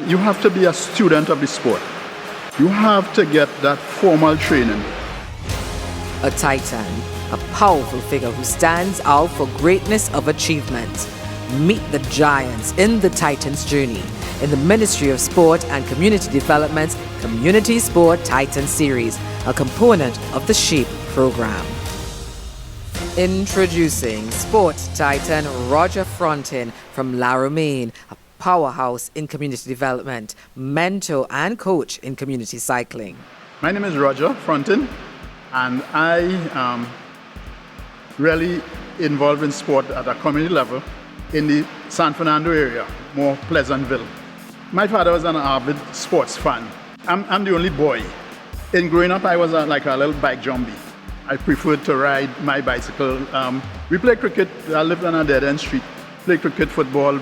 you have to be a student of the sport. You have to get that formal training. A titan, a powerful figure who stands out for greatness of achievement. Meet the giants in the Titans journey in the Ministry of Sport and Community Development's Community Sport Titan Series, a component of the SHAPE program. Introducing Sport Titan Roger Frontin from Romain, a powerhouse in community development, mentor and coach in community cycling. My name is Roger Frontin, and I am really involved in sport at a community level in the San Fernando area, more Pleasantville. My father was an avid sports fan. I'm the only boy. In growing up, I was like a little bike jumbie. I preferred to ride my bicycle. We played cricket. I lived on a dead-end street. Played cricket, football,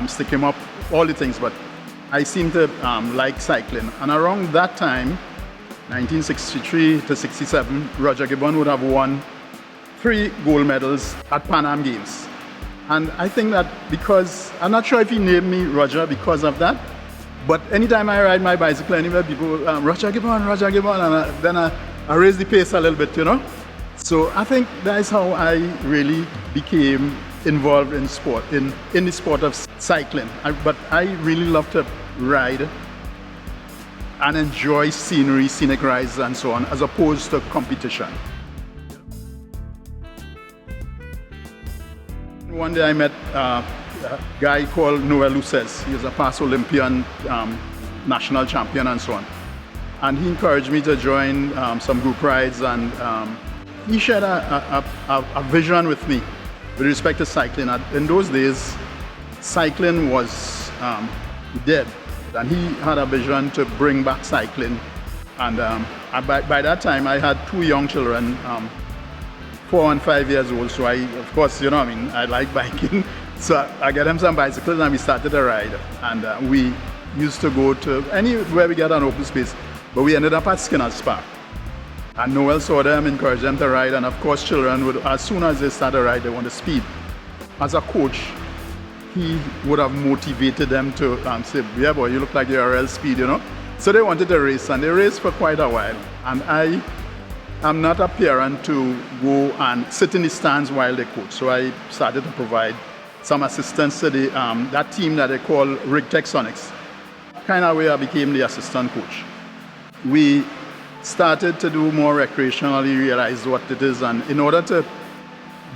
stick 'em up, all the things. But I seemed to like cycling. And around that time, 1963 to 67, Roger Gibbon would have won 3 gold medals at Pan Am Games. And I think that because, I'm not sure if he named me Roger because of that, but anytime I ride my bicycle anywhere, people, Roger Gibbon, and then I raise the pace a little bit, you know? So I think that's how I really became involved in sport, in the sport of cycling. But I really love to ride and enjoy scenery, scenic rides and so on, as opposed to competition. One day I met a guy called Noel Luces. He was a past Olympian, national champion and so on. And he encouraged me to join some group rides, and he shared a vision with me with respect to cycling. In those days, cycling was dead, and he had a vision to bring back cycling. And by that time, I had 2 young children, 4 and 5 years old, so of course, you know, I mean, I like biking. So I got him some bicycles and we started a ride. And we used to go to anywhere we get an open space, but we ended up at Skinner's Park. And Noel saw them, encouraged them to ride, and of course children would, as soon as they start a ride, they want to speed. As a coach, he would have motivated them to say, yeah boy, you look like you're a real speed, you know? So they wanted to race, and they raced for quite a while. And I'm not a parent to go and sit in the stands while they coach, so I started to provide some assistance to that team that they call RigTech Sonics. Kind of where I became the assistant coach. We started to do more recreationally, realize what it is, and in order to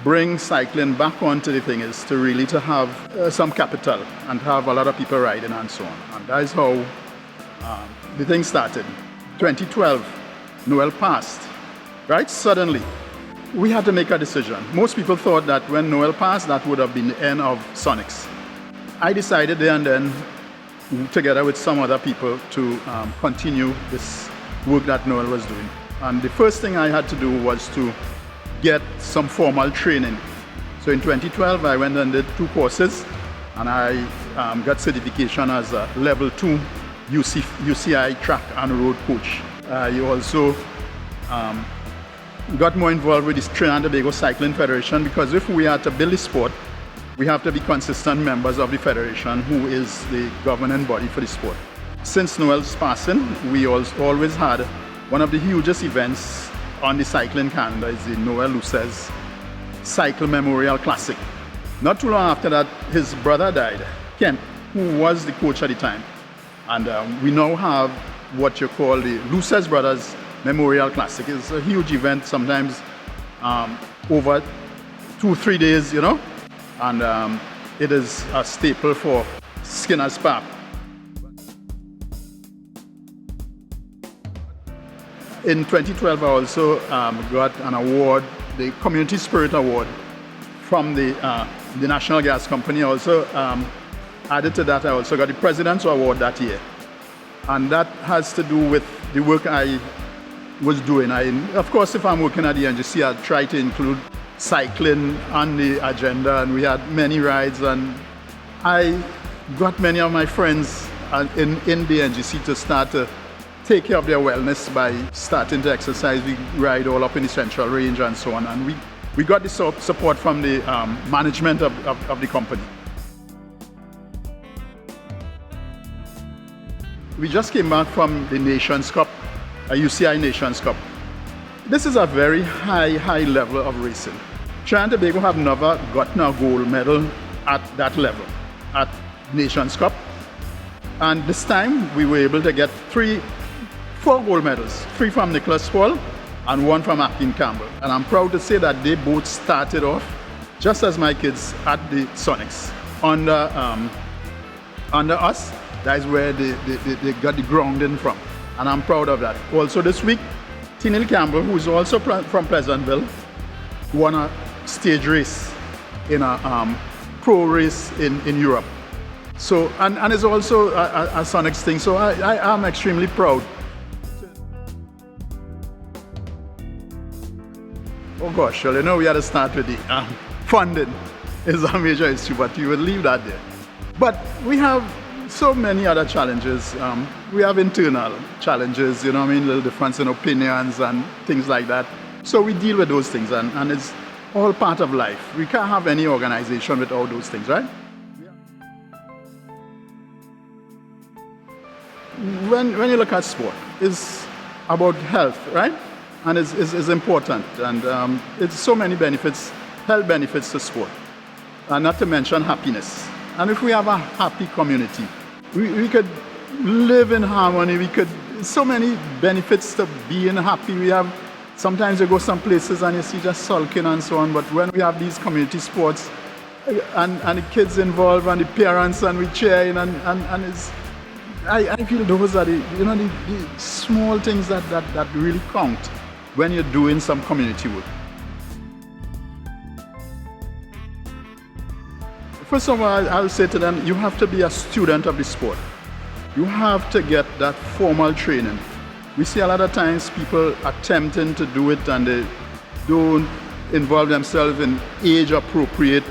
bring cycling back onto the thing is to really to have some capital and have a lot of people riding and so on. And that is how the thing started. 2012, Noel passed. Right? Suddenly, we had to make a decision. Most people thought that when Noel passed, that would have been the end of Sonics. I decided there and then, together with some other people, to continue this work that Noel was doing. And the first thing I had to do was to get some formal training. So in 2012, I went and did 2 courses, and I got certification as a level 2 UCI track and road coach. I also got more involved with the Trinidad and Tobago Cycling Federation, because if we are to build the sport, we have to be consistent members of the federation, who is the governing body for the sport. Since Noel's passing, we always had one of the hugest events on the cycling calendar is the Noel Luces Cycle Memorial Classic. Not too long after that, his brother died, Ken, who was the coach at the time. And we now have what you call the Luces Brothers Memorial Classic. It's a huge event, sometimes over 2-3 days, you know, and it is a staple for Skinner's Park. In 2012, I also got an award, the Community Spirit Award, from the National Gas Company. Also added to that, I also got the President's Award that year, and that has to do with the work I was doing. Of course, if I'm working at the NGC, I try to include cycling on the agenda, and we had many rides, and I got many of my friends in the NGC to start to take care of their wellness by starting to exercise. We ride all up in the Central Range and so on, and we got the support from the management of the company. We just came back from the Nations Cup, a UCI Nations Cup. This is a very high level of racing. Trinidad and Tobago have never gotten a gold medal at that level, at Nations Cup. And this time we were able to get 4 gold medals, 3 from Nicholas Hall and 1 from Akin Campbell. And I'm proud to say that they both started off just as my kids at the Sonics. Under us, that is where they got the grounding from. And I'm proud of that. Also this week, Tinil Campbell, who is also from Pleasantville, won a stage race in a pro race in Europe. So, and it's also a Sonics thing, so I am extremely proud. Oh gosh, well, you know, we had to start with the funding is a major issue, but you would leave that there. But we have so many other challenges. We have internal challenges, you know what I mean, little difference in opinions and things like that. So we deal with those things, and it's all part of life. We can't have any organization without those things, right? When you look at sport, it's about health, right? And it's important, and it's so many benefits, health benefits to sport, and not to mention happiness. And if we have a happy community, we could live in harmony. So many benefits to being happy. We have, sometimes you go some places and you see just sulking and so on, but when we have these community sports and the kids involved and the parents and we cheering and it's, I feel those are the small things that really count when you're doing some community work. First of all, I'll say to them, you have to be a student of the sport. You have to get that formal training. We see a lot of times people attempting to do it and they don't involve themselves in age-appropriate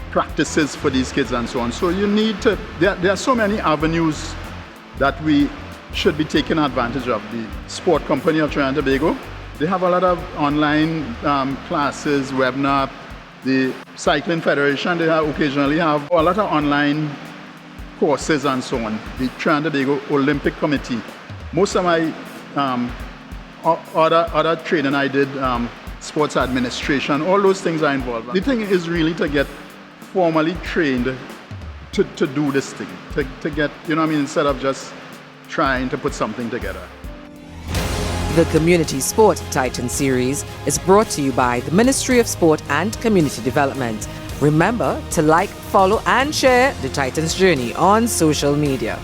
practices for these kids and so on. So you need to, there are so many avenues that we should be taking advantage of. The Sport Company of Trinidad and Tobago, they have a lot of online classes, webinar. The Cycling Federation, they occasionally have a lot of online courses and so on. The Trinidad and Tobago Olympic Committee. Most of my other training I did, sports administration, all those things are involved. The thing is really to get formally trained to do this thing, to get, you know what I mean, instead of just trying to put something together. The Community Sport Titan series is brought to you by the Ministry of Sport and Community Development. Remember to like, follow and share the Titans Journey on social media.